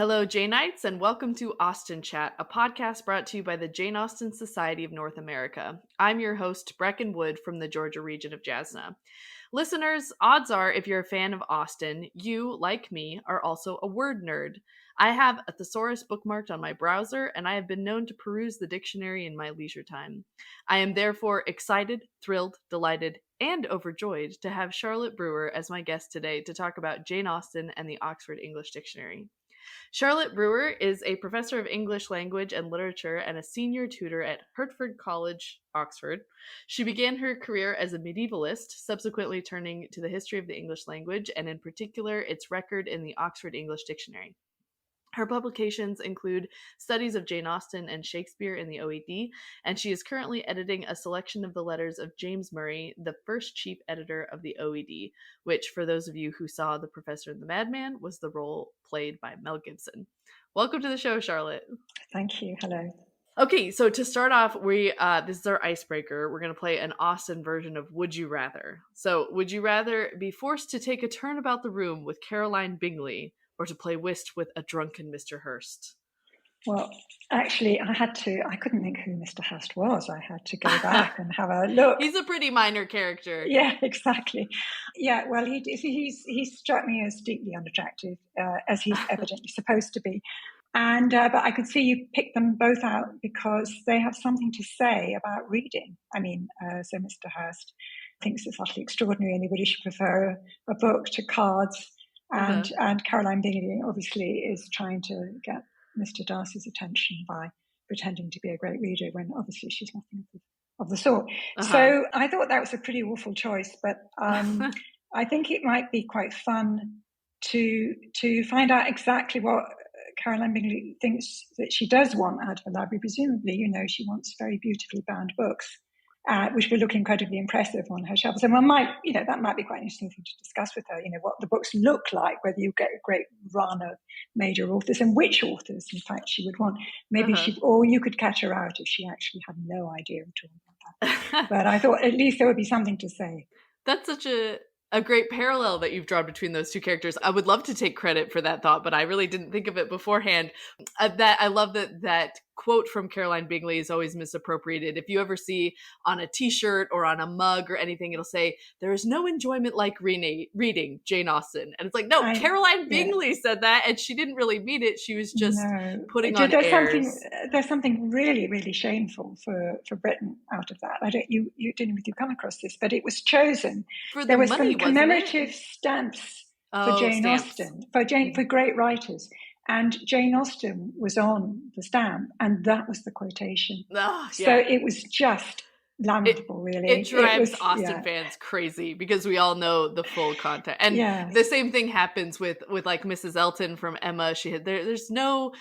Hello, Janeites, and welcome to Austen Chat, a podcast brought to you by the Jane Austen Society of North America. I'm your host, Brecken Wood from the Georgia region of Jasna. Listeners, odds are if you're a fan of Austen, you, like me, are also a word nerd. I have a thesaurus bookmarked on my browser, and I have been known to peruse the dictionary in my leisure time. I am therefore excited, thrilled, delighted, and overjoyed to have Charlotte Brewer as my guest today to talk about Jane Austen and the Oxford English Dictionary. Charlotte Brewer is a professor of English language and literature and a senior tutor at Hertford College, Oxford. She began her career as a medievalist, subsequently turning to the history of the English language and, in particular, its record in the Oxford English Dictionary. Her publications include studies of Jane Austen and Shakespeare in the OED, and she is currently editing a selection of the letters of James Murray, the first chief editor of the OED, which, for those of you who saw The Professor and the Madman, was the role played by Mel Gibson. Welcome to the show, Charlotte. Thank you. Hello. Okay, so to start off, this is our icebreaker. We're going to play an Austen version of Would You Rather. So, would you rather be forced to take a turn about the room with Caroline Bingley, or to play whist with a drunken Mr. Hurst? Well, actually, I couldn't think who Mr. Hurst was. I had to go back and have a look. He's a pretty minor character. Yeah, exactly. Yeah, well, he struck me as deeply unattractive, as he's evidently supposed to be. And but I could see you picked them both out because they have something to say about reading. I mean, so Mr. Hurst thinks it's utterly extraordinary anybody should prefer a book to cards. And Caroline Bingley obviously is trying to get Mr. Darcy's attention by pretending to be a great reader when obviously she's nothing of the sort. So I thought that was a pretty awful choice, but I think it might be quite fun to find out exactly what Caroline Bingley thinks that she does want out of a library. Presumably, she wants very beautifully bound books, which will look incredibly impressive on her shelves. And that might be quite an interesting thing to discuss with her, what the books look like, whether you get a great run of major authors and which authors, in fact, she would want. Maybe or you could catch her out if she actually had no idea at all about that. But I thought at least there would be something to say. That's such a great parallel that you've drawn between those two characters. I would love to take credit for that thought, but I really didn't think of it beforehand. I love that quote from Caroline Bingley is always misappropriated. If you ever see on a t-shirt or on a mug or anything, it'll say, "There is no enjoyment like reading Jane Austen." And it's like, no, Caroline Bingley said that, and she didn't really mean it. She was just putting on airs. There's something really, really shameful for Britain out of that. You didn't come across this, but it was chosen. There was some commemorative stamps for Jane Austen, for great writers. And Jane Austen was on the stamp, and that was the quotation. So it was just lamentable, really. It drives Austen fans crazy because we all know the full content. And the same thing happens with like Mrs. Elton from Emma. There's no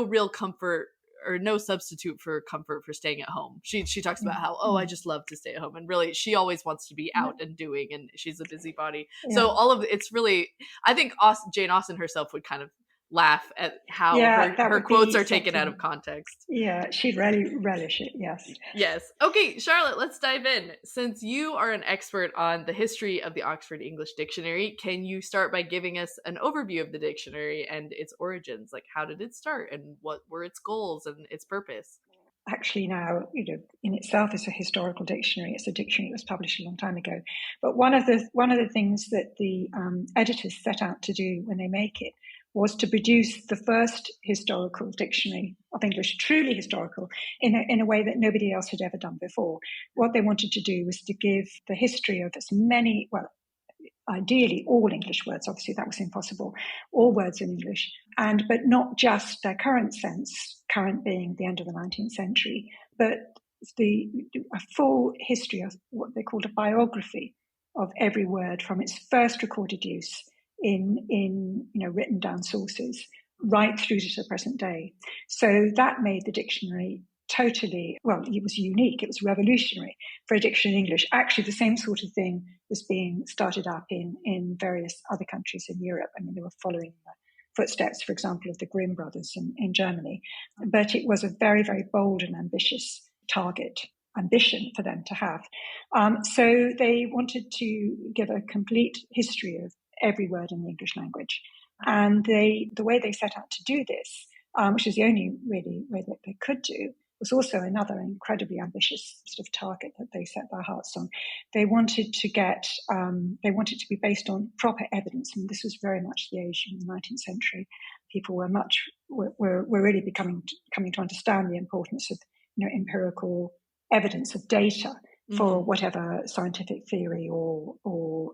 real comfort or no substitute for comfort for staying at home. She talks about how, I just love to stay at home. And really, she always wants to be out and doing, and she's a busybody. Yeah. So all of it's really, I think Jane Austen herself would kind of laugh at how her quotes are taken out of context. Yeah, she'd really relish it, yes. Yes. Okay, Charlotte, let's dive in. Since you are an expert on the history of the Oxford English Dictionary, can you start by giving us an overview of the dictionary and its origins? Like, how did it start and what were its goals and its purpose? Actually now, in itself is a historical dictionary. It's a dictionary that was published a long time ago. But one of the things that the editors set out to do when they make it was to produce the first historical dictionary of English, truly historical, in a way that nobody else had ever done before. What they wanted to do was to give the history of as many, ideally all English words, obviously that was impossible, all words in English, but not just their current sense, current being the end of the 19th century, but a full history of what they called a biography of every word from its first recorded use in written down sources right through to the present day. So that made the dictionary totally, it was unique, it was revolutionary for a dictionary in English. Actually, the same sort of thing was being started up in various other countries in Europe. I mean, they were following the footsteps, for example, of the Grimm brothers in Germany. But it was a very, very bold and ambitious ambition for them to have. So they wanted to give a complete history of every word in the English language. And the way they set out to do this, which is the only really way that they could do, was also another incredibly ambitious sort of target that they set their hearts on. They wanted to be based on proper evidence, and this was very much the age in the 19th century. People were really coming to understand the importance of empirical evidence of data for whatever scientific theory or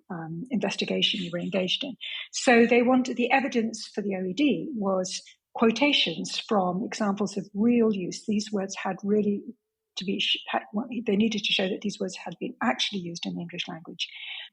investigation you were engaged in. So they wanted the evidence for the OED was quotations from examples of real use. These words had really they needed to show that these words had been actually used in the English language.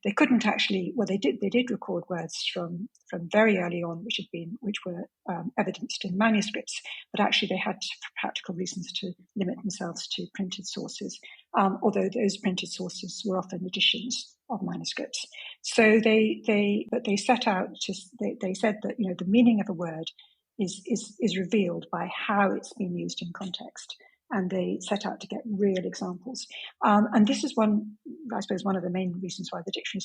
They couldn't actually, well, they did record words from very early on, which were evidenced in manuscripts, but actually they had, for practical reasons, to limit themselves to printed sources, although those printed sources were often editions of manuscripts. So they set out they said that the meaning of a word is revealed by how it's been used in context. And they set out to get real examples. And this is one of the main reasons why the dictionary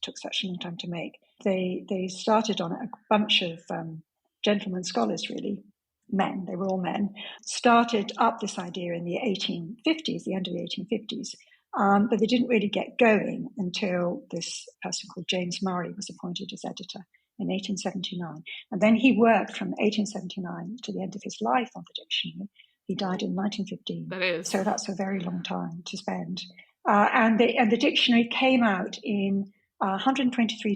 took such a long time to make. They started on it, a bunch of gentlemen scholars, really, men, they were all men, started up this idea in the 1850s, the end of the 1850s. But they didn't really get going until this person called James Murray was appointed as editor in 1879. And then he worked from 1879 to the end of his life on the dictionary. He died in 1915. So that's a very long time to spend. And the dictionary came out in 123,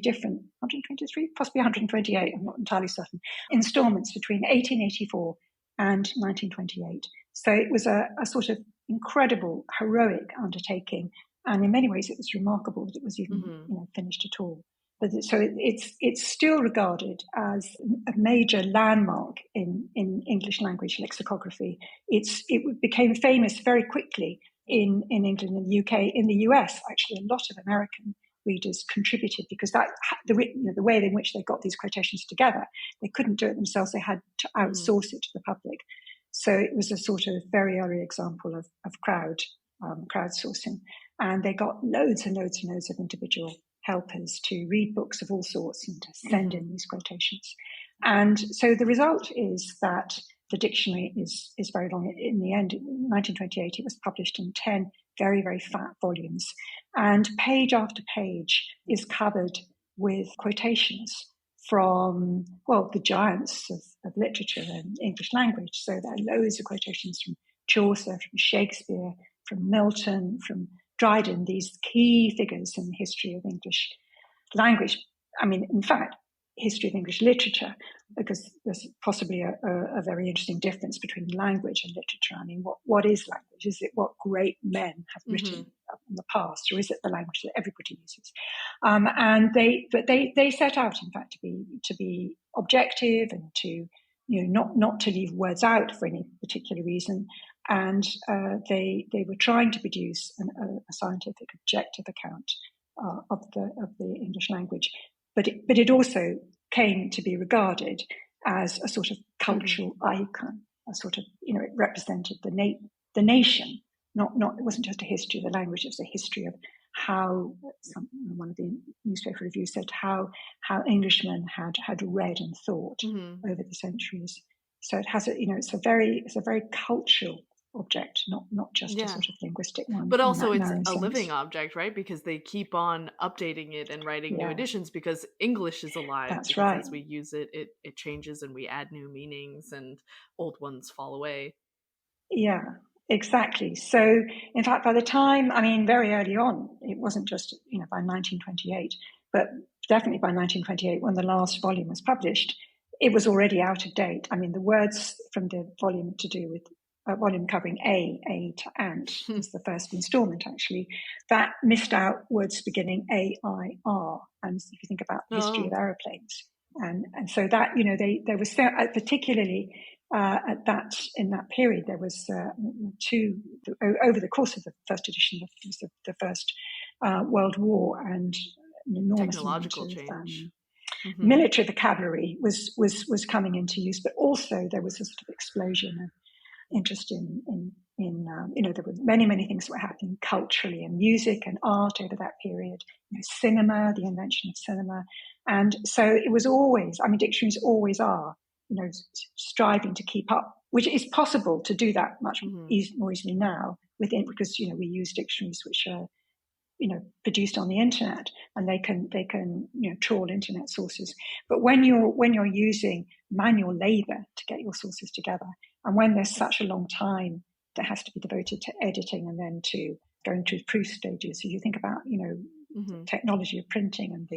possibly 128, I'm not entirely certain, installments between 1884 and 1928. So it was a sort of incredible, heroic undertaking. And in many ways, it was remarkable that it was even finished at all. So it's still regarded as a major landmark in English language lexicography. It became famous very quickly in England and the UK. In the US, actually, a lot of American readers contributed because the way in which they got these quotations together, they couldn't do it themselves. They had to outsource it to the public. So it was a sort of very early example of crowdsourcing. And they got loads and loads and loads of individual helpers to read books of all sorts and to send in these quotations. And so the result is that the dictionary is very long. In the end, in 1928, it was published in 10 very, very fat volumes. And page after page is covered with quotations from, well, the giants of literature and English language. So there are loads of quotations from Chaucer, from Shakespeare, from Milton, from Dryden, these key figures in the history of English language. I mean, in fact, history of English literature, because there's possibly a very interesting difference between language and literature. I mean, what is language? Is it what great men have written in the past, or is it the language that everybody uses? And they set out, in fact, to be objective and to not to leave words out for any particular reason. And they were trying to produce a scientific, objective account of the English language, but it also came to be regarded as a sort of cultural icon, a sort of it represented the nation. Not it wasn't just a history of the language; it was a history of how one of the newspaper reviews said how Englishmen had read and thought over the centuries. So it has it's a very cultural object, not just a sort of linguistic one. But also it's a living object, right? Because they keep on updating it and writing new editions because English is alive. That's right. As we use it, it changes and we add new meanings and old ones fall away. Yeah, exactly. So in fact, by the time, very early on, it wasn't just, by 1928, but definitely by 1928, when the last volume was published, it was already out of date. I mean, the words from the volume to do with volume covering A to ant was the first installment, actually. That missed out words beginning A-I-R. And if you think about the history of aeroplanes. And so that, there was particularly in that period, there was over the course of the first edition of the First World War, and an enormous technological change. Military vocabulary was coming into use, but also there was a sort of explosion of interest in there were many things that were happening culturally and music and art over that period. Cinema, the invention of cinema, And so it was always, I mean, dictionaries always are, striving to keep up, which is possible to do that much more easily now because, we use dictionaries which are, produced on the internet, and they can trawl internet sources. But when you're using manual labor to get your sources together, and when there's such a long time that has to be devoted to editing and then to going through proof stages, so you think about the technology of printing and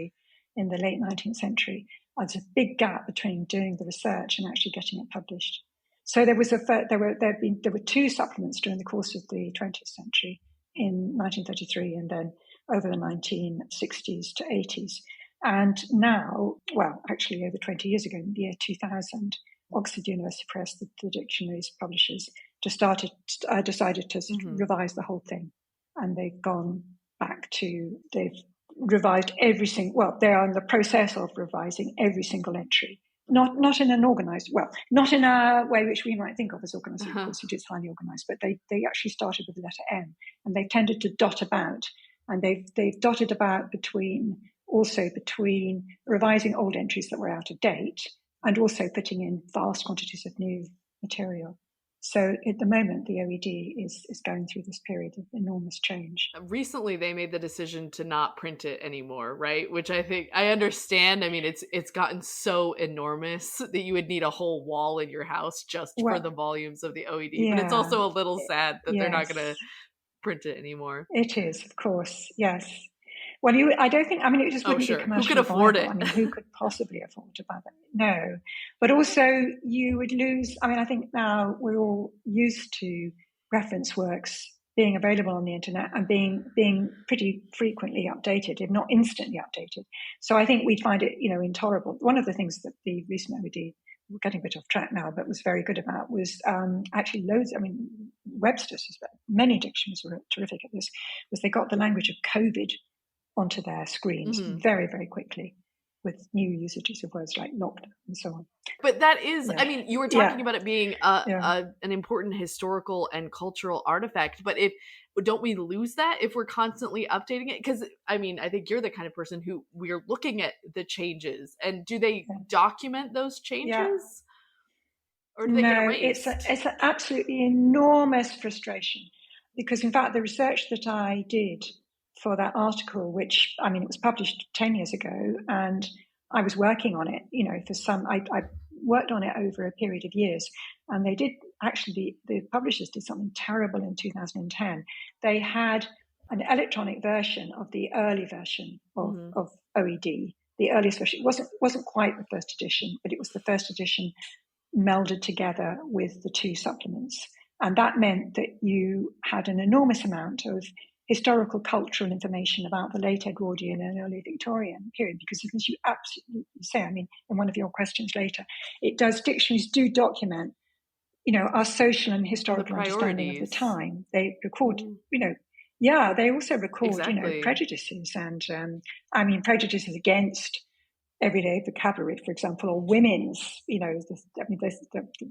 in the late 19th century, there's a big gap between doing the research and actually getting it published. So there were two supplements during the course of the 20th century, in 1933 and then over the 1960s to 80s. And now, well, actually over 20 years ago, in the year 2000, Oxford University Press, the dictionary's publishers, decided to revise the whole thing. And they've gone back they've revised they are in the process of revising every single entry. Not in an organized, not in a way which we might think of as organized. Of course, it is highly organized, but they actually started with the letter M, and they tended to dot about, and they've dotted about between revising old entries that were out of date, and also putting in vast quantities of new material. So at the moment, the OED is going through this period of enormous change. Recently, they made the decision to not print it anymore, right? Which I think I understand. I mean, it's gotten so enormous that you would need a whole wall in your house just for the volumes of the OED. Yeah. But it's also a little sad that they're not going to print it anymore. It is, of course, yes. Well, I don't think, I mean, it just wouldn't be commercially Who could afford viable. it? I mean, who could possibly afford to buy that? No. But also you would lose, I mean, I think now we're all used to reference works being available on the internet and being pretty frequently updated, if not instantly updated. So I think we'd find it, intolerable. One of the things that the recent OED, we're getting a bit off track now, but was very good about was actually Webster's, many dictionaries were terrific at this, was they got the language of COVID onto their screens very, very quickly with new usages of words like lockdown and so on. But that is, I mean, you were talking about it being an important historical and cultural artifact, but don't we lose that if we're constantly updating it? Because, I mean, I think you're the kind of person who we're looking at the changes, and do they document those changes? Or do they get erased? It's an absolutely enormous frustration, because in fact the research that I did for that article, which, I mean, it was published 10 years ago, and I was working on it, I worked on it over a period of years, and they did actually, the publishers did something terrible in 2010. They had an electronic version of the early version of OED, the earliest version. It wasn't quite the first edition, but it was the first edition melded together with the two supplements. And that meant that you had an enormous amount of historical cultural information about the late Edwardian and early Victorian period, because as you absolutely say, I mean, in one of your questions later, dictionaries do document, our social and historical understanding of the time. They record, they also record, prejudices and, prejudices against everyday vocabulary, for example, or women's, the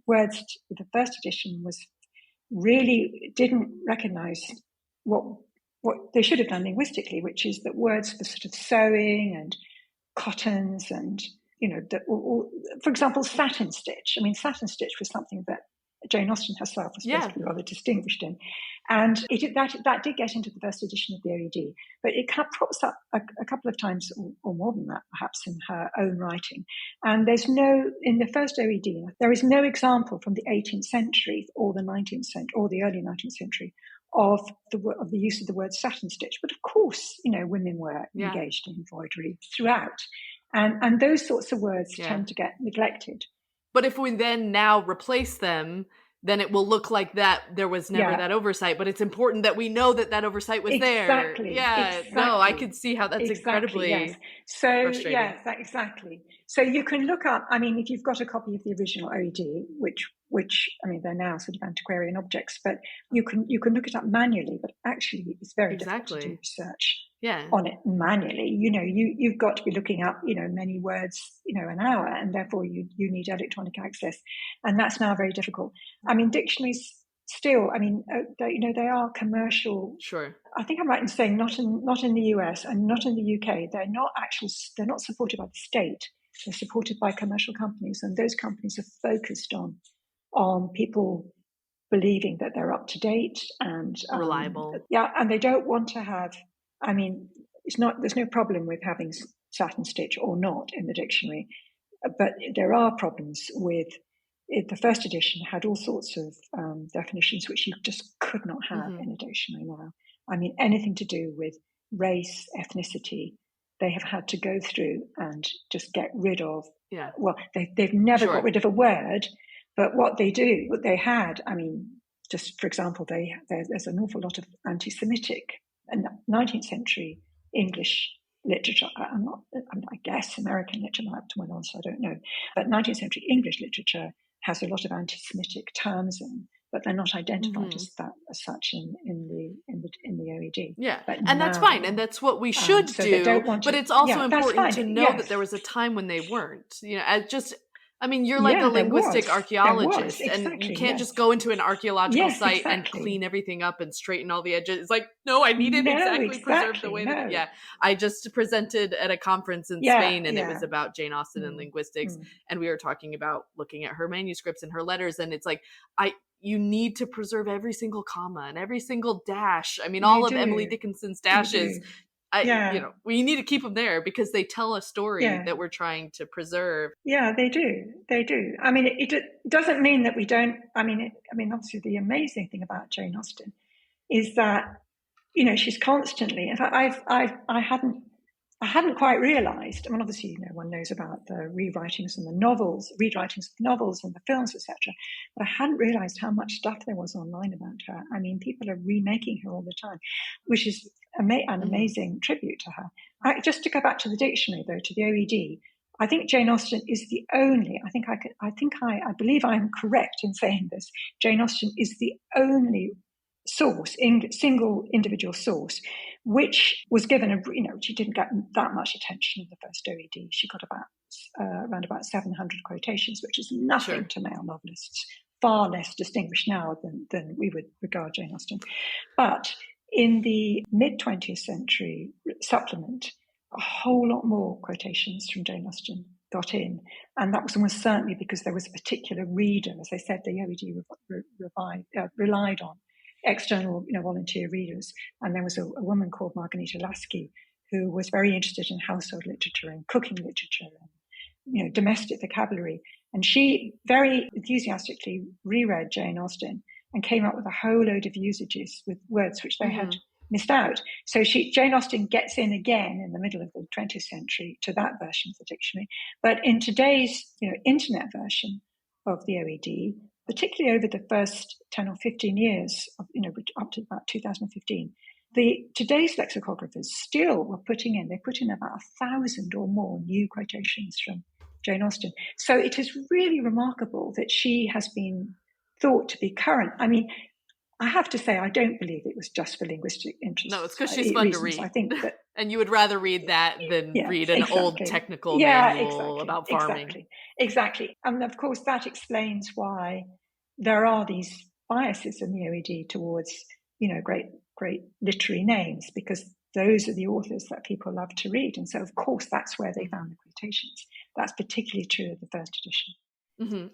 words, the first edition really didn't recognize what they should have done linguistically, which is that words for sort of sewing and cottons and, for example, satin stitch. I mean, satin stitch was something that Jane Austen herself was supposed to be rather distinguished in. And that did get into the first edition of the OED, but it crops up a couple of times or more than that, perhaps, in her own writing. And in the first OED, there is no example from the 18th century or the 19th century or the early 19th century of the use of the word satin stitch. But of course, women were engaged in embroidery throughout. And those sorts of words tend to get neglected. But if we then now replace them, then it will look like that there was never that oversight. But it's important that we know that oversight was there. Yeah, no, I could see how that's incredibly frustrating. Yes, exactly. So you can look up, I mean, if you've got a copy of the original OED, which I mean, they're now sort of antiquarian objects, but you can look it up manually, but actually it's very difficult to do research on it manually. You've got to be looking up, many words, an hour, and therefore you need electronic access. And that's now very difficult. I mean, dictionaries still, I mean, they are commercial. Sure. I think I'm right in saying not in the US and not in the UK. They're not supported by the state. They're supported by commercial companies, and those companies are focused on people believing that they're up to date and reliable. Yeah, and they don't want to have. I mean, there's no problem with having Satin Stitch or not in the dictionary, but there are problems with it. The first edition had all sorts of definitions which you just could not have in a dictionary now. I mean, anything to do with race, ethnicity, they have had to go through and just get rid of. Yeah. Well, they've never got rid of a word, but what they had, I mean, just for example, there's an awful lot of anti-Semitic and 19th century English literature. I guess American literature might have to went on, so I don't know. But 19th century English literature has a lot of anti-Semitic terms in, but they're not identified as such in the OED. Yeah, but and that's fine, and that's what we should do. But it's also important to know that there was a time when they weren't. I mean, you're like a linguistic archaeologist, and you can't just go into an archaeological site and clean everything up and straighten all the edges. It's like, no, I need it exactly preserved the way that. Yeah, I just presented at a conference in Spain, and it was about Jane Austen and linguistics, and we were talking about looking at her manuscripts and her letters, and it's like you need to preserve every single comma and every single dash. I mean, all of Emily Dickinson's dashes. We need to keep them there because they tell a story that we're trying to preserve. Yeah, they do. I mean, it doesn't mean that we don't. I mean, obviously, the amazing thing about Jane Austen is that she's constantly. In fact, I hadn't quite realised. I mean, obviously, one knows about the rewritings of the novels and the films, etc. But I hadn't realised how much stuff there was online about her. I mean, people are remaking her all the time, which is an amazing tribute to her. Just to go back to the dictionary, though, to the OED, I think Jane Austen is the only. I believe I'm correct in saying this. Jane Austen is the only source, single individual source, which was given she didn't get that much attention in the first OED. She got around about 700 quotations, which is nothing to male novelists, far less distinguished now than we would regard Jane Austen. But in the mid-20th century supplement, a whole lot more quotations from Jane Austen got in, and that was almost certainly because there was a particular reader. As I said, the OED relied on external, volunteer readers. And there was a woman called Margarita Lasky who was very interested in household literature and cooking literature and, domestic vocabulary. And she very enthusiastically reread Jane Austen and came up with a whole load of usages with words which they had missed out. So Jane Austen gets in again in the middle of the 20th century to that version of the dictionary. But in today's, internet version of the OED, particularly over the first 10 or 15 years, up to about 2015, today's lexicographers still were put in about 1,000 or more new quotations from Jane Austen. So it is really remarkable that she has been thought to be current. I mean, I have to say, I don't believe it was just for linguistic interest. No, it's because she's fun to read. I think that, and you would rather read that than read an old technical manual about farming. Exactly. And of course, that explains why there are these biases in the OED towards, great literary names, because those are the authors that people love to read. And so, of course, that's where they found the quotations. That's particularly true of the first edition.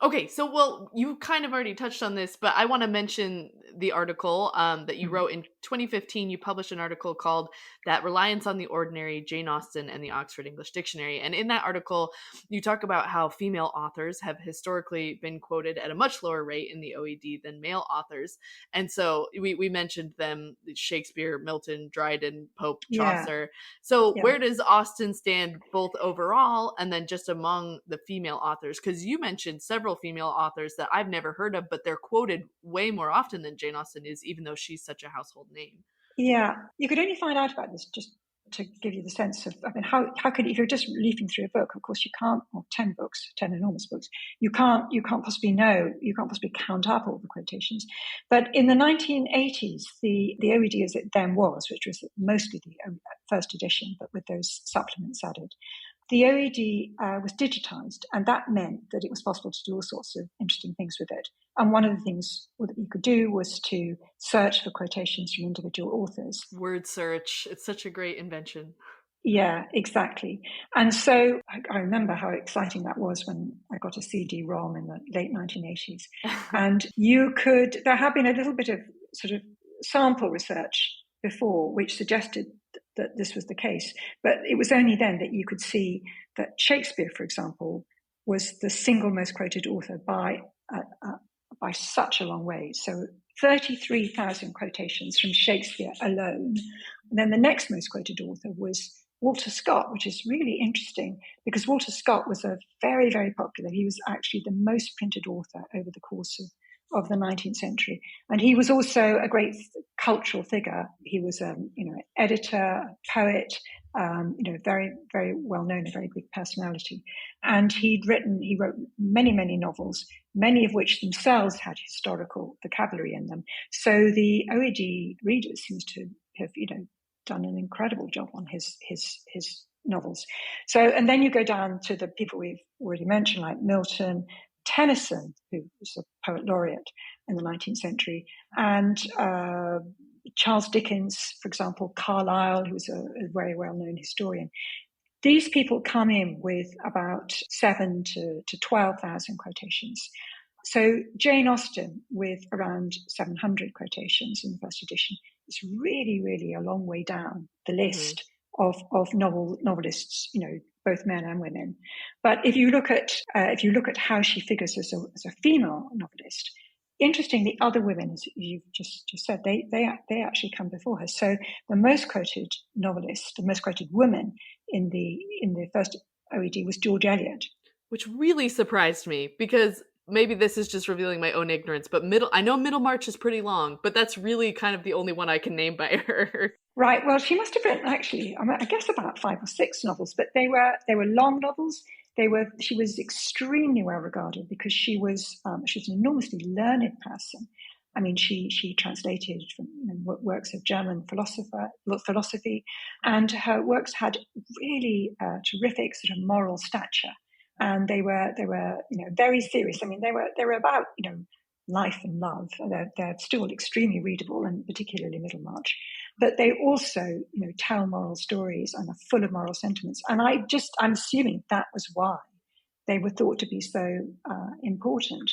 Okay, so, you kind of already touched on this, but I want to mention the article that you wrote in 2015. You published an article called That Reliance on the Ordinary, Jane Austen and the Oxford English Dictionary. And in that article, you talk about how female authors have historically been quoted at a much lower rate in the OED than male authors. And so we mentioned them: Shakespeare, Milton, Dryden, Pope, Chaucer. So where does Austen stand both overall and then just among the female authors? Because you mentioned several female authors that I've never heard of, but they're quoted way more often than Jane Austen is, even though she's such a household name. Yeah, you could only find out about this just to give you the sense of, how could, if you're just leafing through a book, of course you can't, or 10 enormous books, you can't possibly count up all the quotations. But in the 1980s, the OED as it then was, which was mostly the first edition, but with those supplements added, the OED was digitized, and that meant that it was possible to do all sorts of interesting things with it. And one of the things that you could do was to search for quotations from individual authors. Word search. It's such a great invention. Yeah, exactly. And so I remember how exciting that was when I got a CD-ROM in the late 1980s. And there had been a little bit of sort of sample research before, which suggested that this was the case. But it was only then that you could see that Shakespeare, for example, was the single most quoted author by such a long way. So 33,000 quotations from Shakespeare alone. And then the next most quoted author was Walter Scott, which is really interesting because Walter Scott was a very, very popular. He was actually the most printed author over the course of the 19th century. And he was also a great cultural figure. He was editor, a poet, very, very well known, a very big personality. And he wrote many, many novels, many of which themselves had historical vocabulary in them. So the OED reader seems to have, done an incredible job on his novels. So, and then you go down to the people we've already mentioned, like Milton, Tennyson, who was a poet laureate in the 19th century, and Charles Dickens, for example, Carlyle, who was a very well-known historian. These people come in with about 7,000 to 12,000 quotations. So Jane Austen, with around 700 quotations in the first edition, is really, really a long way down the list of novelists, both men and women. But if you look at how she figures as a female novelist, interestingly, other women, as you've just said, they actually come before her. So the most quoted novelist, the most quoted woman in the first OED was George Eliot, which really surprised me because maybe this is just revealing my own ignorance, but I know Middlemarch is pretty long, but that's really kind of the only one I can name by her. Right. Well, she must have written actually, I guess about 5 or 6 novels, but they were long novels. She was extremely well regarded because she was an enormously learned person. I mean, she translated from works of German philosophy, and her works had really terrific sort of moral stature. And they were very serious. I mean, they were about life and love. They're still extremely readable, and particularly Middlemarch. But they also tell moral stories and are full of moral sentiments. And I'm assuming that was why they were thought to be so important,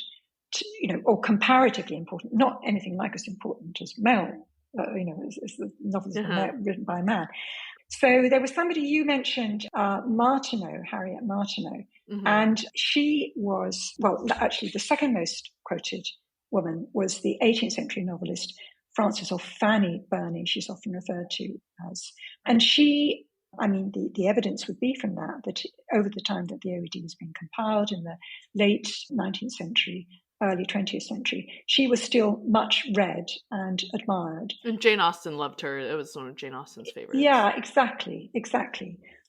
or comparatively important. Not anything like as important as male, as the novels written by a man. So there was somebody you mentioned, Martineau, Harriet Martineau, and she was, actually the second most quoted woman was the 18th century novelist Frances or Fanny Burney, she's often referred to as. And she, the evidence would be from that over the time that the OED was being compiled in the late 19th century, early 20th century, she was still much read and admired. And Jane Austen loved her. It was one of Jane Austen's favorites. Yeah, exactly.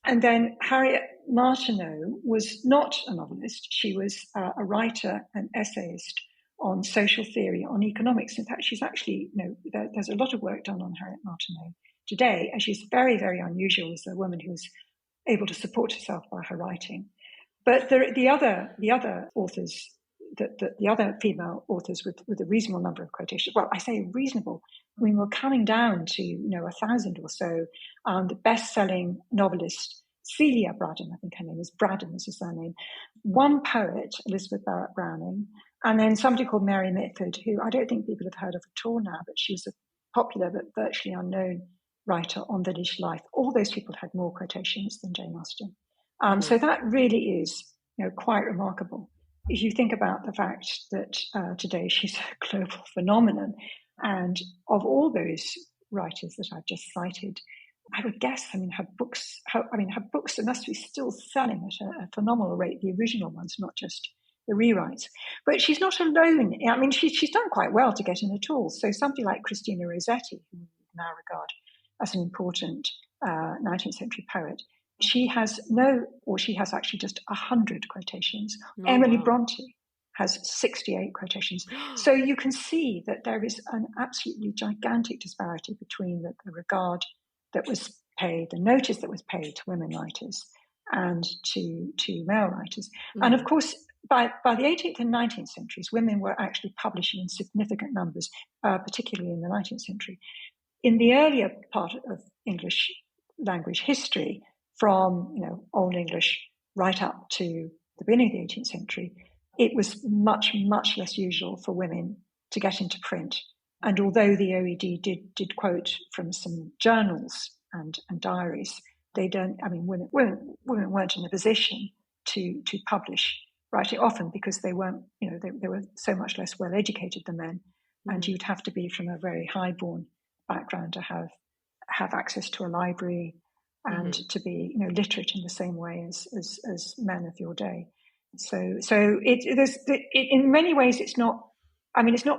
And then Harriet Martineau was not a novelist. She was a writer and essayist on social theory, on economics. In fact, she's actually, there's a lot of work done on Harriet Martineau today, and she's very, very unusual as a woman who's able to support herself by her writing. But the other authors, the other female authors with a reasonable number of quotations, well, I say reasonable, we were coming down to 1,000 or so. The best-selling novelist Celia Braddon, I think her name is Braddon, is her surname. One poet, Elizabeth Barrett Browning, and then somebody called Mary Mitford, who I don't think people have heard of at all now, but she's a popular but virtually unknown writer on village life. All those people had more quotations than Jane Austen. So that really is quite remarkable. If you think about the fact that today she's a global phenomenon, and of all those writers that I've just cited, I would guess, her books must be still selling at a phenomenal rate, the original ones, not just the rewrites. But she's not alone. She's done quite well to get in at all. So somebody like Christina Rossetti, who we now regard as an important 19th century poet, she has actually just 100 quotations. Emily Bronte has 68 quotations. So you can see that there is an absolutely gigantic disparity between the regard that was paid, the notice that was paid to women writers, and to male writers. And of course, by the 18th and 19th centuries, women were actually publishing in significant numbers, particularly in the 19th century. In the earlier part of English language history, from Old English right up to the beginning of the 18th century, it was much, much less usual for women to get into print. And although the OED did quote from some journals and diaries, women weren't in a position to publish right often because they weren't, they were so much less well educated than men. And you'd have to be from a very highborn background to have access to a library and to be literate in the same way as men of your day. So in many ways it's not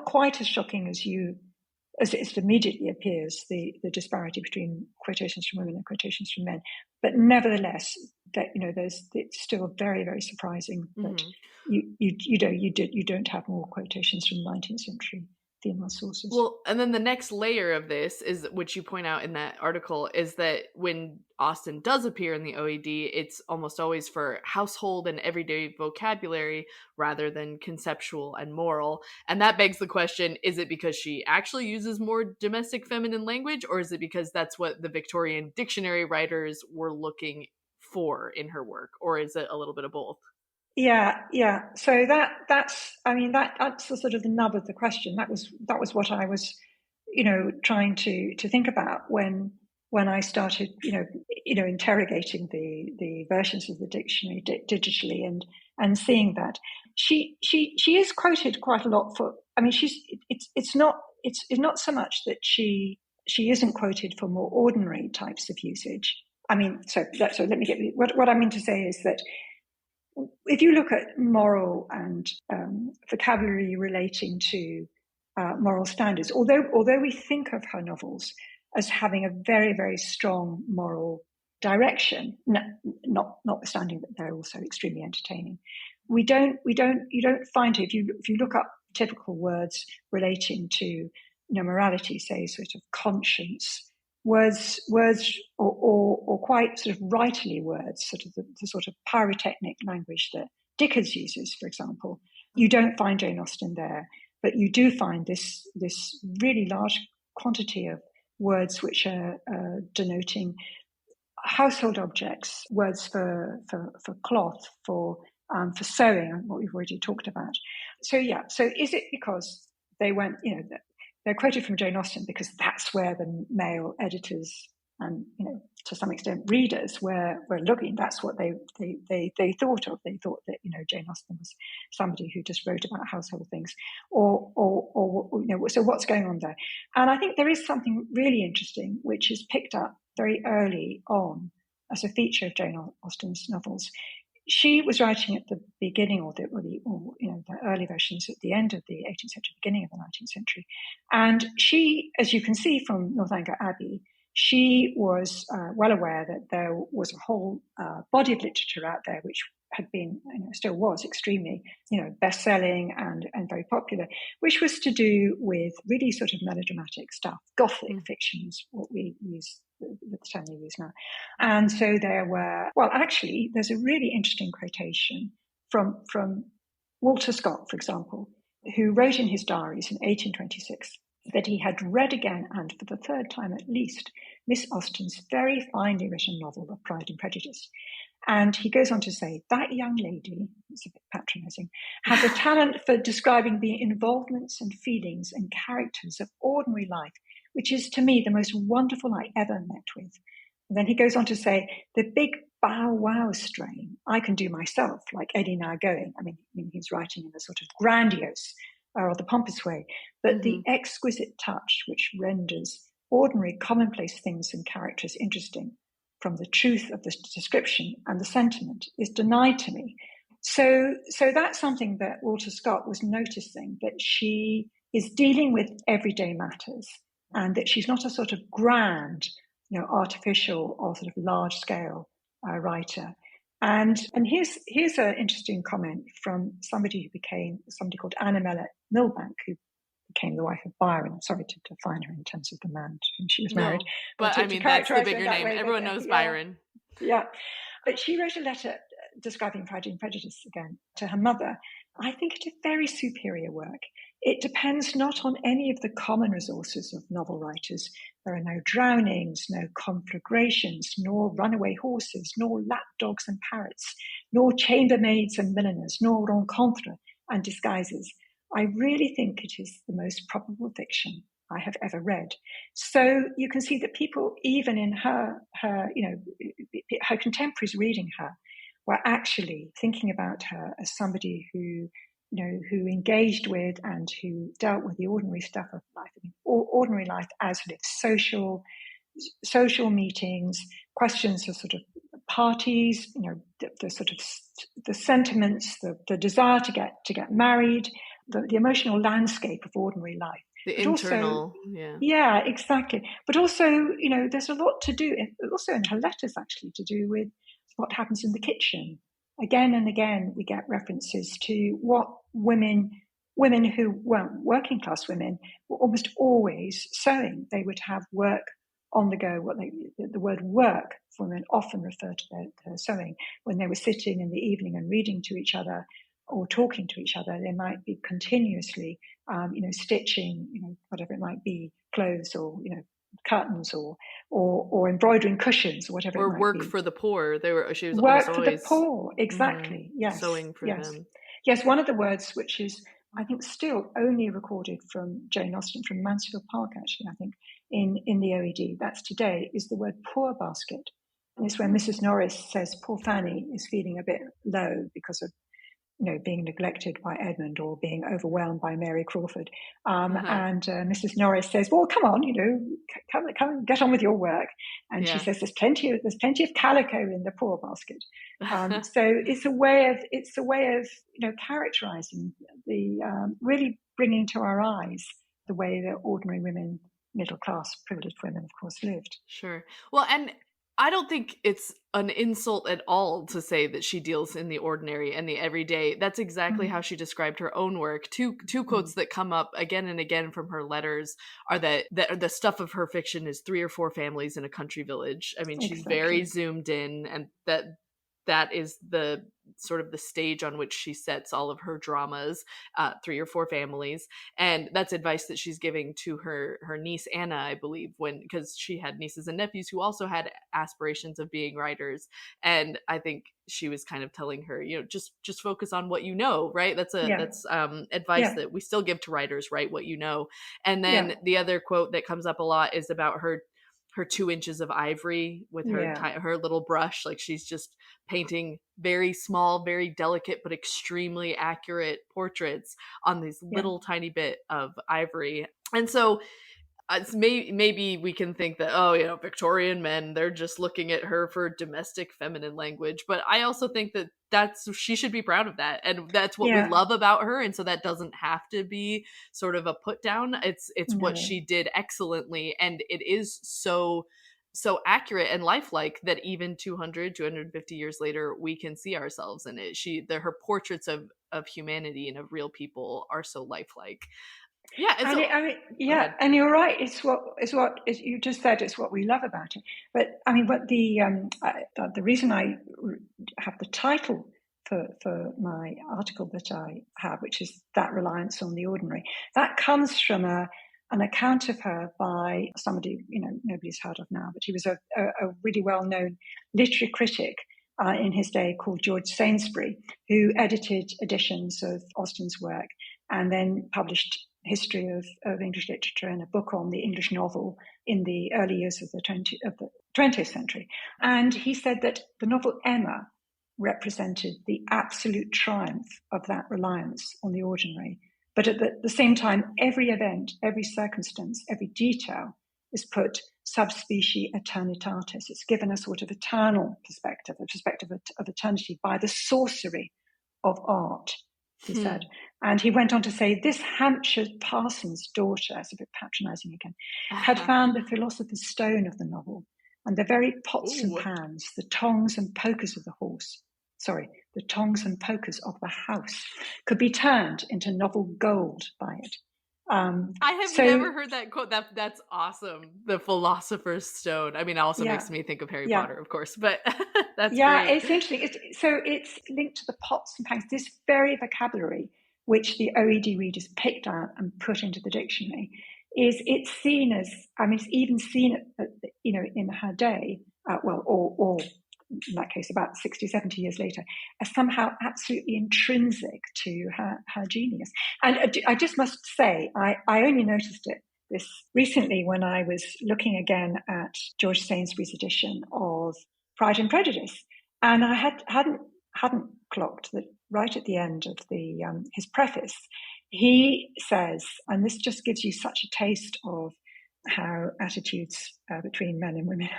quite as shocking as it immediately appears, the disparity between quotations from women and quotations from men. But nevertheless, that it's still very, very surprising that you don't have more quotations from the 19th century female sources. Well, and then the next layer of this is, which you point out in that article, is that when Austen does appear in the OED, it's almost always for household and everyday vocabulary rather than conceptual and moral. And that begs the question, is it because she actually uses more domestic feminine language, or is it because that's what the Victorian dictionary writers were looking for in her work, or is it a little bit of both? Yeah. So that's the sort of the nub of the question. That was what I was, trying to think about when I started, interrogating the versions of the dictionary digitally and seeing that she is quoted quite a lot for. It's not so much that she isn't quoted for more ordinary types of usage. So let me get what I mean to say is that, if you look at moral and vocabulary relating to moral standards, although we think of her novels as having a very, very strong moral direction, notwithstanding that they're also extremely entertaining, you don't find it. If you look up typical words relating to morality, say sort of conscience, words or quite sort of writerly words, sort of the sort of pyrotechnic language that Dickens uses, for example. You don't find Jane Austen there, but you do find this really large quantity of words which are denoting household objects, words for cloth, for sewing, what we've already talked about. So is it because they went, they're quoted from Jane Austen because that's where the male editors and, to some extent readers were looking. That's what they thought of. They thought that, Jane Austen was somebody who just wrote about household things, or so what's going on there? And I think there is something really interesting which is picked up very early on as a feature of Jane Austen's novels. She was writing at the beginning, or the early versions at the end of the 18th century, beginning of the 19th century. And she, as you can see from Northanger Abbey, she was well aware that there was a whole body of literature out there which had been, still was extremely, best-selling and very popular, which was to do with really sort of melodramatic stuff. Gothic fiction is what we use, the term we use now. And so there were, actually, there's a really interesting quotation from Walter Scott, for example, who wrote in his diaries in 1826 that he had read again, and for the third time at least, Miss Austen's very finely written novel of Pride and Prejudice. And he goes on to say, that young lady, it's a bit patronizing, has a talent for describing the involvements and feelings and characters of ordinary life, which is to me the most wonderful I ever met with. And then he goes on to say, the big bow wow strain I can do myself, like Eddie Now Going. He's writing in a sort of grandiose or the pompous way, but the exquisite touch which renders ordinary commonplace things and characters interesting from the truth of the description and the sentiment is denied to me. So that's something that Walter Scott was noticing, that she is dealing with everyday matters and that she's not a sort of grand, artificial or sort of large scale writer. And here's an interesting comment from somebody called Anna Milbank, who became the wife of Byron. I'm sorry to define her in terms of the man to whom she was married. But that's the bigger name. Everyone knows Byron. Yeah. But she wrote a letter describing Pride and Prejudice again to her mother. I think it is very superior work. It depends not on any of the common resources of novel writers. There are no drownings, no conflagrations, nor runaway horses, nor lapdogs and parrots, nor chambermaids and milliners, nor rencontres and disguises. I really think it is the most probable fiction I have ever read. So you can see that people, even in her contemporaries reading her, were actually thinking about her as somebody who engaged with and who dealt with the ordinary stuff of life, ordinary life as sort of social meetings, questions of sort of parties, the sort of the sentiments, the desire to get married, the emotional landscape of ordinary life. The internal, yeah, exactly. But also, there's a lot to do, also in her letters actually, to do with what happens in the kitchen. Again and again, we get references to what women who weren't working class women were almost always sewing. They would have work on the go. The word work for women often referred to their sewing. When they were sitting in the evening and reading to each other or talking to each other, they might be continuously, stitching, whatever it might be, clothes or, curtains or embroidering cushions or whatever it might be. Or work for the poor. She was work almost for the poor, exactly. Yes, sewing for them. Yes, one of the words which is, I think, still only recorded from Jane Austen, from Mansfield Park, actually, I think, in the OED, that's today, is the word poor basket. And it's when Mrs. Norris says poor Fanny is feeling a bit low because of being neglected by Edmund or being overwhelmed by Mary Crawford. And Mrs. Norris says, well, come on, come and get on with your work. And she says, there's plenty of calico in the poor basket. So it's a way of characterizing the, really bringing to our eyes the way that ordinary women, middle class, privileged women, of course, lived. Sure. Well, and I don't think it's an insult at all to say that she deals in the ordinary and the everyday. That's exactly how she described her own work. Two quotes that come up again and again from her letters are that the stuff of her fiction is 3 or 4 families in a country village. I mean, she's very zoomed in, and that is the sort of the stage on which she sets all of her dramas, 3 or 4 families. And that's advice that she's giving to her niece Anna, I believe, because she had nieces and nephews who also had aspirations of being writers. And I think she was kind of telling her, just focus on what you know, right? That's advice that we still give to writers, write what you know. And then the other quote that comes up a lot is about her 2 inches of ivory with her little brush. Like, she's just painting very small, very delicate, but extremely accurate portraits on this little tiny bit of ivory. And so maybe we can think that, Victorian men, they're just looking at her for domestic feminine language. But I also think that she should be proud of that. And that's what we love about her. And so that doesn't have to be sort of a put down. It's what she did excellently. And it is so accurate and lifelike that even 250 years later, we can see ourselves in it. Her portraits of humanity and of real people are so lifelike. Yeah, and you're right. It's what you just said. It's what we love about it. But I mean, but the reason I have the title for my article that I have, which is that reliance on the ordinary, that comes from an account of her by somebody nobody's heard of now, but he was a really well-known literary critic in his day called George Sainsbury, who edited editions of Austen's work and then published history of English literature and a book on the English novel in the early years of the 20th century. And he said that the novel Emma represented the absolute triumph of that reliance on the ordinary. But at the same time, every event, every circumstance, every detail is put subspecie eternitatis. It's given a sort of eternal perspective, a perspective of eternity by the sorcery of art, he said. And he went on to say, this Hampshire parson's daughter, it's a bit patronizing again, had found the philosopher's stone of the novel, and the very pots and pans, the tongs and pokers of the house could be turned into novel gold by it. I have So never heard that quote. That's awesome. The Philosopher's Stone. I mean, it also yeah, makes me think of Harry yeah. Potter, of course, but that's Yeah, great. it's interesting. It's linked to the pots and pans, this very vocabulary which the OED readers picked out and put into the dictionary. It's seen as, I mean, it's even seen, in her day, or in that case, about 60, 70 years later, as somehow absolutely intrinsic to her genius. And I just must say, I only noticed it this recently when I was looking again at George Sainsbury's edition of Pride and Prejudice, and I hadn't clocked that right at the end of the his preface, he says, and this just gives you such a taste of how attitudes between men and women.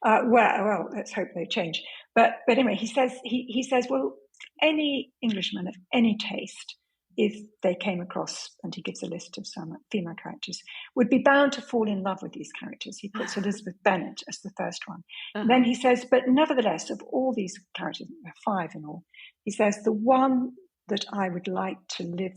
Well, let's hope they change. But anyway, he says, well, any Englishman of any taste, if they came across, and he gives a list of some female characters, would be bound to fall in love with these characters. He puts Elizabeth Bennet as the first one. And then he says, but nevertheless, of all these characters, there are 5 in all, he says, the one that I would like to live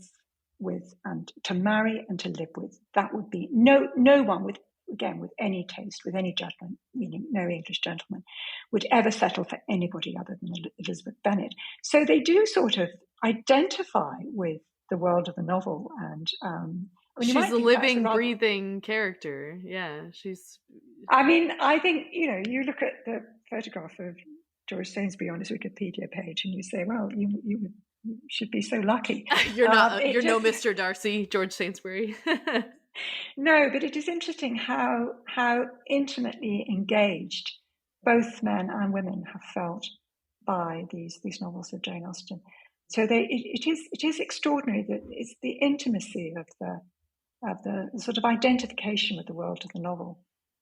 with and to marry and to live with, that would be no one with, again, with any taste, with any judgment, meaning no English gentleman, would ever settle for anybody other than Elizabeth Bennet. So they do sort of identify with the world of the novel. And she's a living, breathing character. Yeah, she's... I mean, I think, you look at the photograph of George Sainsbury on his Wikipedia page and you say, well, you should be so lucky. You're no Mr. Darcy, George Sainsbury. No, but it is interesting how intimately engaged both men and women have felt by these novels of Jane Austen. So it is extraordinary that it's the intimacy of the sort of identification with the world of the novel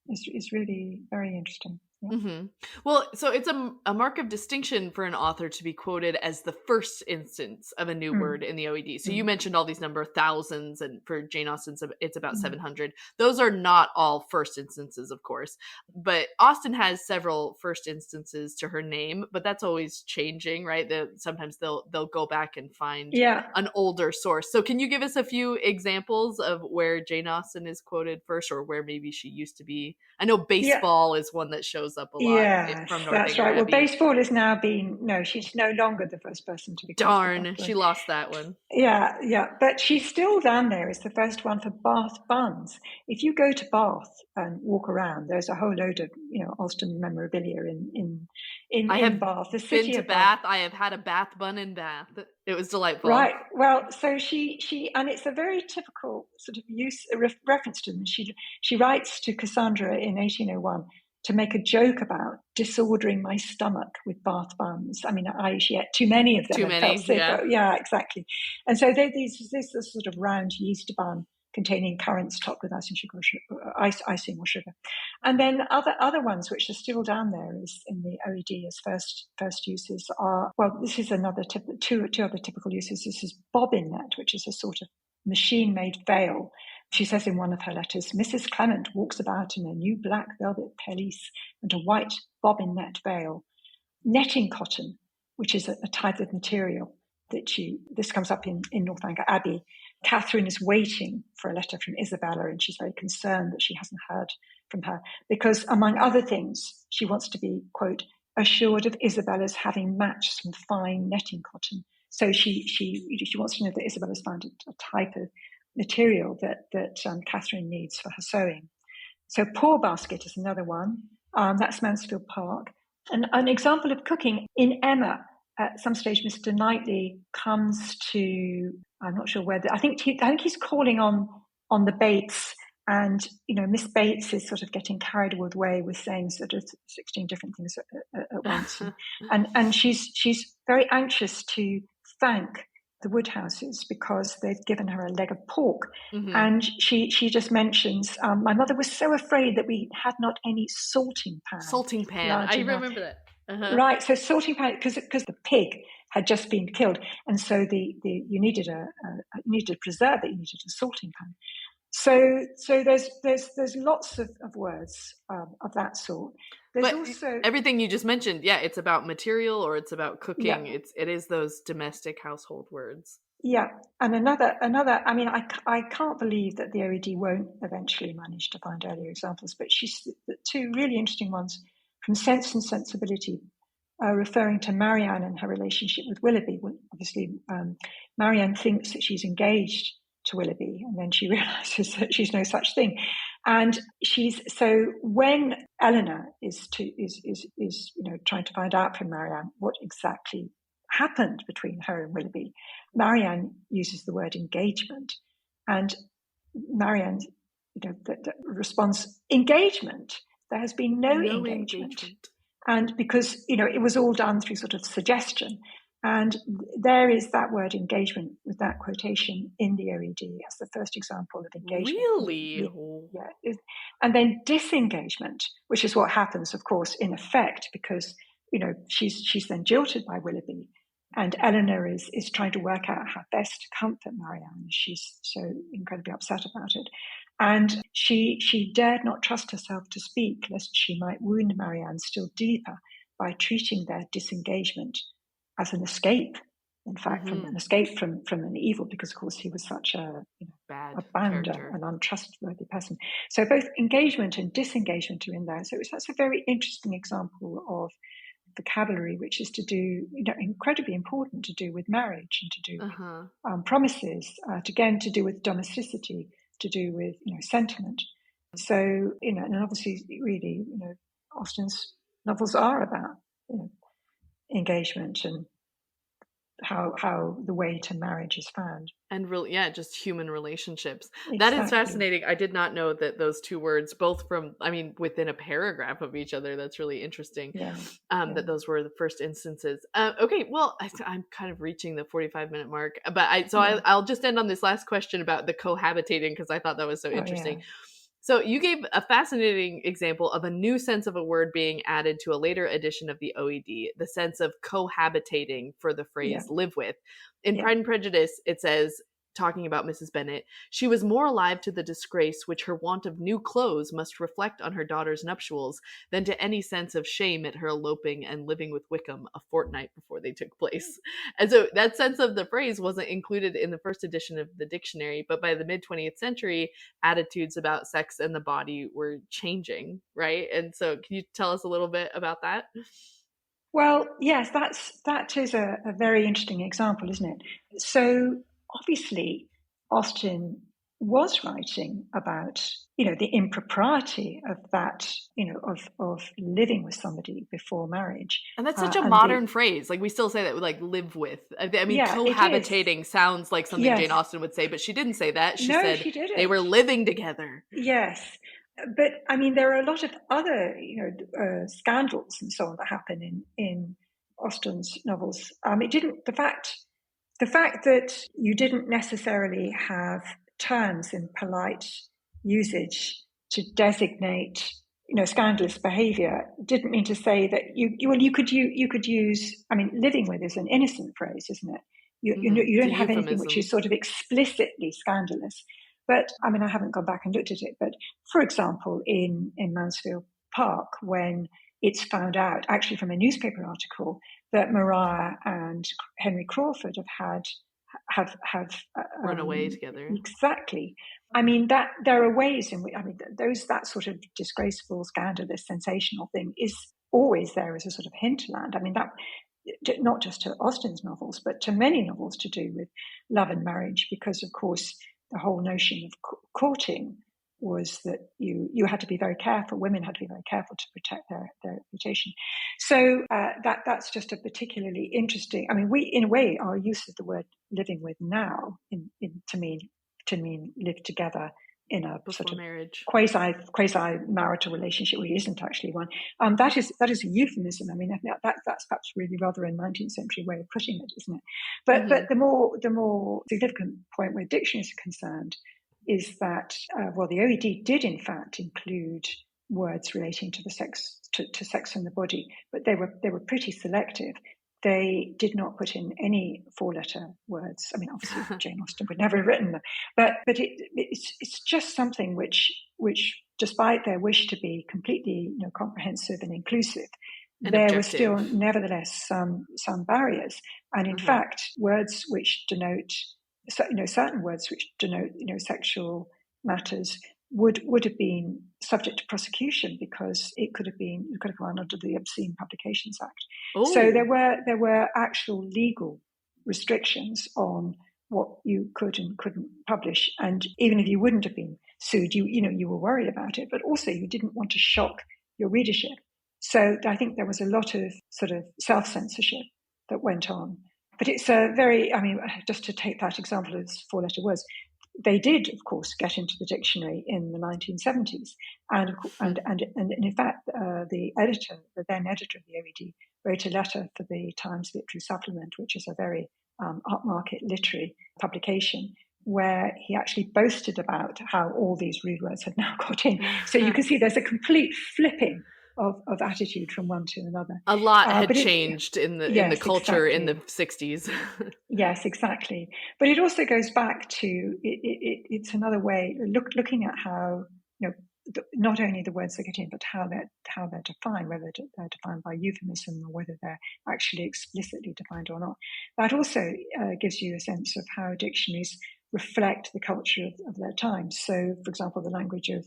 is really very interesting. Yeah. Mm-hmm. Well, so it's a mark of distinction for an author to be quoted as the first instance of a new word in the OED. So you mentioned all these number thousands, and for Jane Austen, it's about 700. Those are not all first instances, of course, but Austen has several first instances to her name, but that's always changing, right? Sometimes they'll go back and find an older source. So can you give us a few examples of where Jane Austen is quoted first, or where maybe she used to be? I know baseball is one that shows up a lot from Northanger that's right. Abbey. Well, baseball is now she's no longer the first person to be. Darn, she lost that one. Yeah, but she's still down there as the first one for Bath buns. If you go to Bath and walk around, there's a whole load of Austen memorabilia in Bath. The city been to of Bath. I have had a Bath bun in Bath. It was delightful. Right. Well, so she and it's a very typical sort of reference to them. She writes to Cassandra in 1801 to make a joke about disordering my stomach with Bath buns. I mean, she ate too many of them. Too many, yeah, exactly. And so this sort of round yeast bun containing currants topped with icing or sugar. And then other ones which are still down there is in the OED as first uses are, well, this is another two other typical uses. This is Bobbinet, which is a sort of machine-made veil. She says in one of her letters, Mrs. Clement walks about in a new black velvet pelisse and a white bobbinet veil. Netting cotton, which is a type of material that this comes up in Northanger Abbey. Catherine is waiting for a letter from Isabella, and she's very concerned that she hasn't heard from her because, among other things, she wants to be, quote, assured of Isabella's having matched some fine netting cotton. So she wants to know that Isabella's found a type of material that Catherine needs for her sewing. So Poor Basket is another one. That's Mansfield Park. And an example of cooking in Emma. At some stage, Mr. Knightley comes to, I'm not sure whether, I think he's calling on the Bates, and Miss Bates is sort of getting carried away with saying sort of 16 different things at once, and she's very anxious to thank the Woodhouses because they've given her a leg of pork, and she just mentions, my mother was so afraid that we had not any salting pan. I remember that. Right, so salting pan, because the pig had just been killed, and so you needed to preserve it. You needed a salting pan. So there's lots of words of that sort. There's also everything you just mentioned. Yeah, it's about material or it's about cooking. Yeah. It is those domestic household words. Yeah, and another. I mean, I can't believe that the OED won't eventually manage to find earlier examples, but she's the two really interesting ones from Sense and Sensibility, referring to Marianne and her relationship with Willoughby. Well, obviously, Marianne thinks that she's engaged to Willoughby, and then she realizes that she's no such thing. And so when Eleanor is trying to find out from Marianne what exactly happened between her and Willoughby, Marianne uses the word engagement, and Marianne, responds, engagement. There has been no engagement. And because, it was all done through sort of suggestion. And there is that word engagement with that quotation in the OED as the first example of engagement. Really? Yeah. And then disengagement, which is what happens, of course, in effect, because, she's then jilted by Willoughby. And Eleanor is trying to work out how best to comfort Marianne. She's so incredibly upset about it. And she dared not trust herself to speak, lest she might wound Marianne still deeper by treating their disengagement as an escape, in fact, from an evil, because, of course, he was such a bounder, character, an untrustworthy person. So both engagement and disengagement are in there. So that's a very interesting example of vocabulary, which is to do, incredibly important to do with marriage and to do with promises, to do with domesticity, to do with, sentiment. So, and obviously, really, Austen's novels are about, engagement and how the way to marriage is found. And really, just human relationships. Exactly. That is fascinating. I did not know that those two words, both within a paragraph of each other, that's really interesting. That those were the first instances. Okay, well, I'm kind of reaching the 45-minute mark, but I'll just end on this last question about the cohabitating, because I thought that was so interesting. So you gave a fascinating example of a new sense of a word being added to a later edition of the OED, the sense of cohabitating for the phrase live with. In Pride and Prejudice, it says, talking about Mrs. Bennet, she was more alive to the disgrace which her want of new clothes must reflect on her daughter's nuptials than to any sense of shame at her eloping and living with Wickham a fortnight before they took place. And so that sense of the phrase wasn't included in the first edition of the dictionary, but by the mid-20th century, attitudes about sex and the body were changing, right? And so can you tell us a little bit about that? Well, yes, that is a very interesting example, isn't it? So obviously, Austen was writing about, the impropriety of that, of living with somebody before marriage. And that's such a modern phrase. Like, we still say that, like, live with. I mean, cohabitating sounds like something Jane Austen would say, but she didn't say that. She said they were living together. Yes. But I mean, there are a lot of other, scandals and so on that happen in Austen's novels. The fact that you didn't necessarily have terms in polite usage to designate, scandalous behaviour didn't mean to say that you could use. I mean, living with is an innocent phrase, isn't it? You don't have anything which is sort of explicitly scandalous. But I mean, I haven't gone back and looked at it. But for example, in Mansfield Park, when it's found out, actually from a newspaper article, that Maria and Henry Crawford have run away together. Exactly. I mean, that there are ways in which, that sort of disgraceful, scandalous, sensational thing is always there as a sort of hinterland. I mean, that not just to Austen's novels, but to many novels to do with love and marriage, because of course the whole notion of courting was that you had to be very careful. Women had to be very careful to protect their reputation. So that's just a particularly interesting. I mean, we, in a way, our use of the word living with now to mean live together in a before sort of marriage, quasi marital relationship, which isn't actually one. That is a euphemism. I mean, that's perhaps really rather a 19th century way of putting it, isn't it? But the more significant point where dictionaries are concerned is that the OED did in fact include words relating to the sex to sex and the body, but they were pretty selective. They did not put in any four-letter words. I mean, obviously, Jane Austen would never have written them, but it's just something which, despite their wish to be completely comprehensive and inclusive, and there were still objective. nevertheless some barriers. And in fact, words which denote, certain words which denote, sexual matters would have been subject to prosecution, because it could have gone under the Obscene Publications Act. Oh. So there were actual legal restrictions on what you could and couldn't publish. And even if you wouldn't have been sued, you were worried about it, but also you didn't want to shock your readership. So I think there was a lot of sort of self-censorship that went on. But it's just to take that example as four-letter words, they did, of course, get into the dictionary in the 1970s. And in fact, the then editor of the OED, wrote a letter for the Times Literary Supplement, which is a very upmarket literary publication, where he actually boasted about how all these rude words had now got in. So you can see there's a complete flipping of attitude from one to another. A lot had changed in the culture in the 60s. Yes, exactly. But it also goes back to it's another way looking at how not only the words that get in, but how they're defined, whether they're defined by euphemism or whether they're actually explicitly defined or not. That also gives you a sense of how dictionaries reflect the culture of their time. So, for example, the language of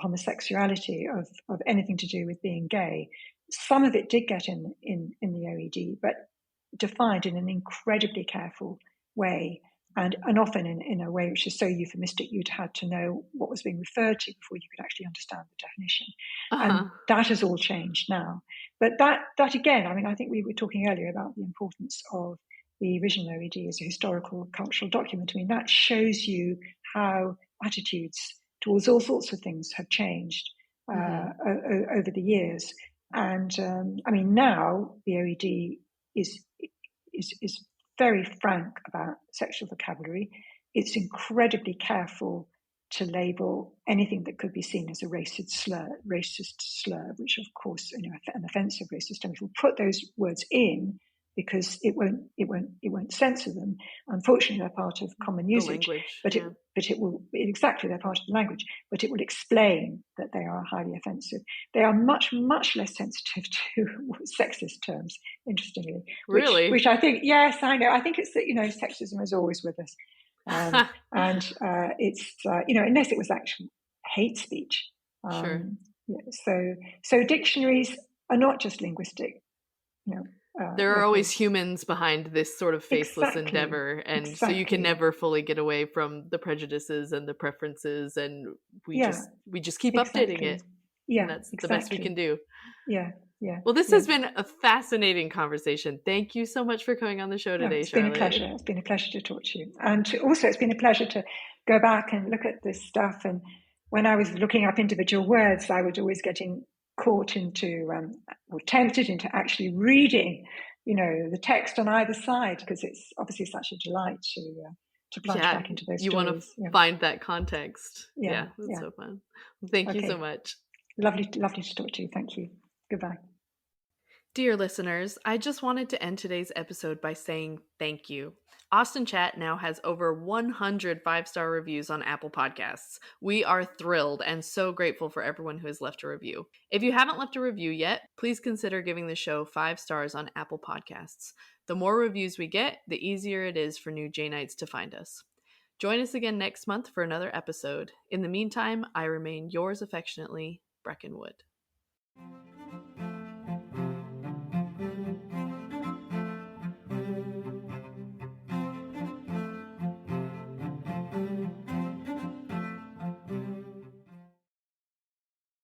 homosexuality, of anything to do with being gay, some of it did get in the OED, but defined in an incredibly careful way, and often in a way which is so euphemistic you'd had to know what was being referred to before you could actually understand the definition. And that has all changed now. But that again, I think we were talking earlier about the importance of the original OED as a historical cultural document. That shows you how attitudes towards all sorts of things have changed over the years. And now the OED is very frank about sexual vocabulary. It's incredibly careful to label anything that could be seen as a racist slur, which of course, an offensive racist term. It will put those words in because it won't censor them. Unfortunately, they're part of common usage, they're part of the language, but it will explain that they are highly offensive. They are much, much less sensitive to sexist terms, interestingly. Really? Which I think, yes, I know. I think it's that, sexism is always with us. And it's, unless it was actual hate speech. Sure. So dictionaries are not just linguistic, there are always humans behind this sort of faceless endeavor, and so you can never fully get away from the prejudices and the preferences, and we just keep updating it. Yeah, and that's the best we can do. Yeah. Well, this has been a fascinating conversation. Thank you so much for coming on the show today, Charlotte. Been a pleasure. It's been a pleasure to talk to you, and also it's been a pleasure to go back and look at this stuff. And when I was looking up individual words, I was always getting caught into or tempted into actually reading, the text on either side, because it's obviously such a delight to plunge back into those stories. You want to find that context. Yeah, that's so fun. Thank you so much. Lovely to talk to you. Thank you. Goodbye. Dear listeners, I just wanted to end today's episode by saying thank you. Austen Chat now has over 100 5-star reviews on Apple Podcasts. We are thrilled and so grateful for everyone who has left a review. If you haven't left a review yet, please consider giving the show 5 stars on Apple Podcasts. The more reviews we get, the easier it is for new Janeites to find us. Join us again next month for another episode. In the meantime, I remain yours affectionately, Breckenwood.